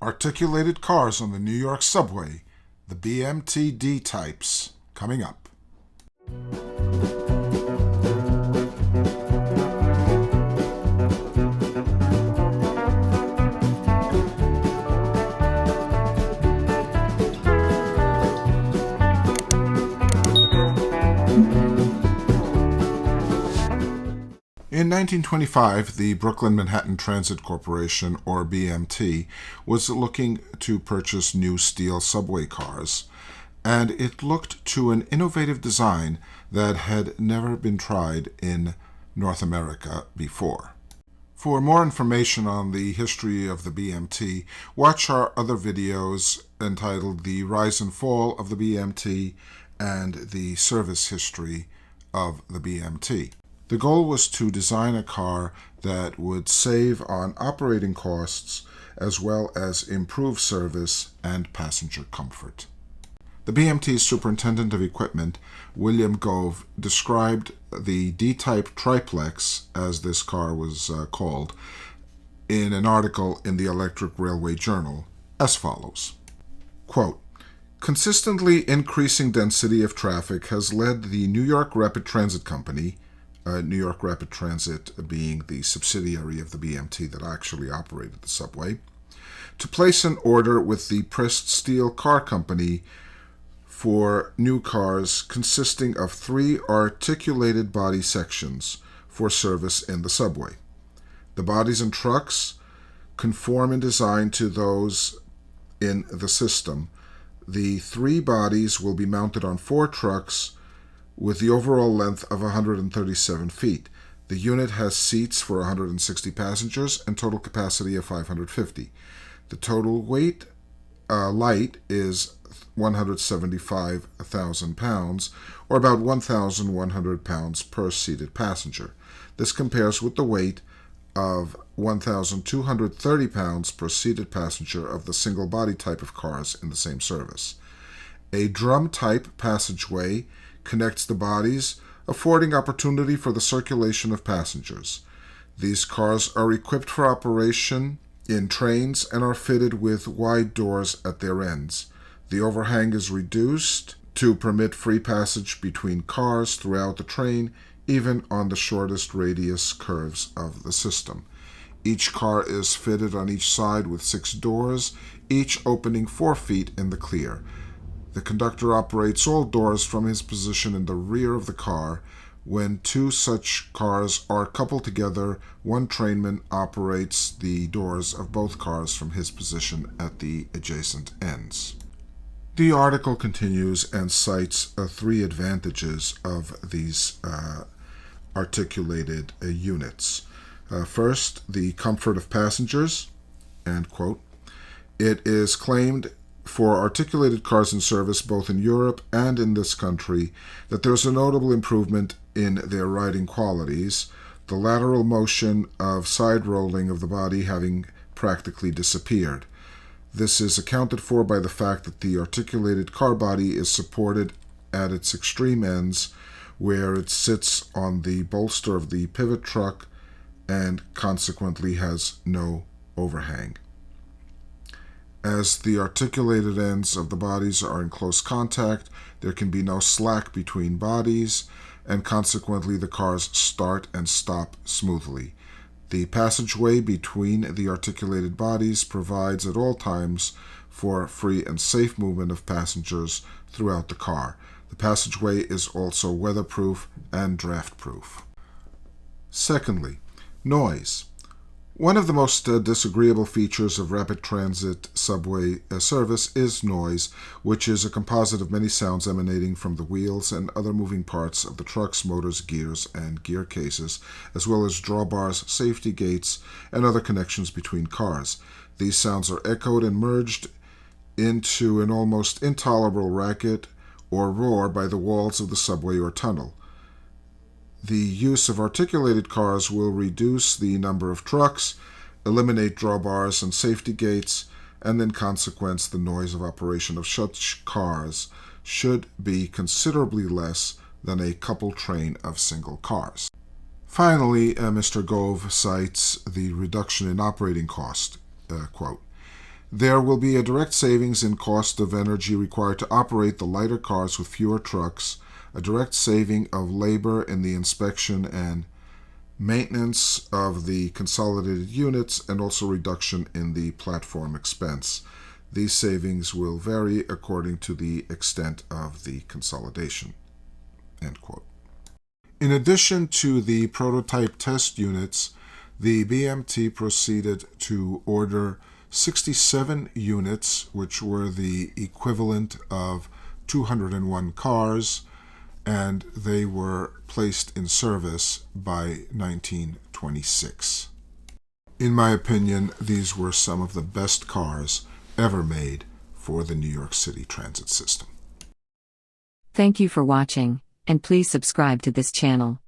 Articulated cars on the New York subway, the B.M.T. D-types, coming up. In 1925, the Brooklyn Manhattan Transit Corporation, or BMT, was looking to purchase new steel subway cars, and it looked to an innovative design that had never been tried in North America before. For more information on the history of the BMT, watch our other videos entitled The Rise and Fall of the BMT and The Service History of the BMT. The goal was to design a car that would save on operating costs as well as improve service and passenger comfort. The BMT's superintendent of equipment, William Gove, described the D-type triplex, as this car was called, in an article in the Electric Railway Journal as follows. Quote, "Consistently increasing density of traffic has led the New York Rapid Transit Company, New York Rapid Transit being the subsidiary of the BMT that actually operated the subway, to place an order with the pressed steel car company for new cars consisting of 3 articulated body sections for service in the subway. The bodies and trucks conform in design to those in the system. The 3 bodies will be mounted on 4 trucks with the overall length of 137 feet. The unit has seats for 160 passengers and total capacity of 550. The total weight light is 175,000 pounds, or about 1,100 pounds per seated passenger. This compares with the weight of 1,230 pounds per seated passenger of the single-body type of cars in the same service. A drum-type passageway connects the bodies, affording opportunity for the circulation of passengers. These cars are equipped for operation in trains and are fitted with wide doors at their ends. The overhang is reduced to permit free passage between cars throughout the train, even on the shortest radius curves of the system. Each car is fitted on each side with 6 doors, each opening 4 feet in the clear. The conductor operates all doors from his position in the rear of the car. When 2 such cars are coupled together, one trainman operates the doors of both cars from his position at the adjacent ends." The article continues and cites 3 advantages of these articulated units. First, the comfort of passengers, end quote. It is claimed for articulated cars in service both in Europe and in this country that there is a notable improvement in their riding qualities, the lateral motion of side rolling of the body having practically disappeared. This is accounted for by the fact that the articulated car body is supported at its extreme ends, where it sits on the bolster of the pivot truck and consequently has no overhang. As the articulated ends of the bodies are in close contact, there can be no slack between bodies, and consequently the cars start and stop smoothly. The passageway between the articulated bodies provides at all times for free and safe movement of passengers throughout the car. The passageway is also weatherproof and draft-proof. Secondly, noise. One of the most disagreeable features of rapid transit subway service is noise, which is a composite of many sounds emanating from the wheels and other moving parts of the trucks, motors, gears, and gear cases, as well as drawbars, safety gates, and other connections between cars. These sounds are echoed and merged into an almost intolerable racket or roar by the walls of the subway or tunnel. The use of articulated cars will reduce the number of trucks, eliminate drawbars and safety gates, and in consequence the noise of operation of such cars should be considerably less than a coupled train of single cars. Finally, Mr. Gove cites the reduction in operating cost. Quote, There will be a direct savings in cost of energy required to operate the lighter cars with fewer trucks, a direct saving of labor in the inspection and maintenance of the consolidated units, and also reduction in the platform expense. These savings will vary according to the extent of the consolidation." End quote. In addition to the prototype test units, the B.M.T. proceeded to order 67 units, which were the equivalent of 201 cars, and they were placed in service by 1926. In my opinion, these were some of the best cars ever made for the New York City transit system. Thank you for watching, and please subscribe to this channel.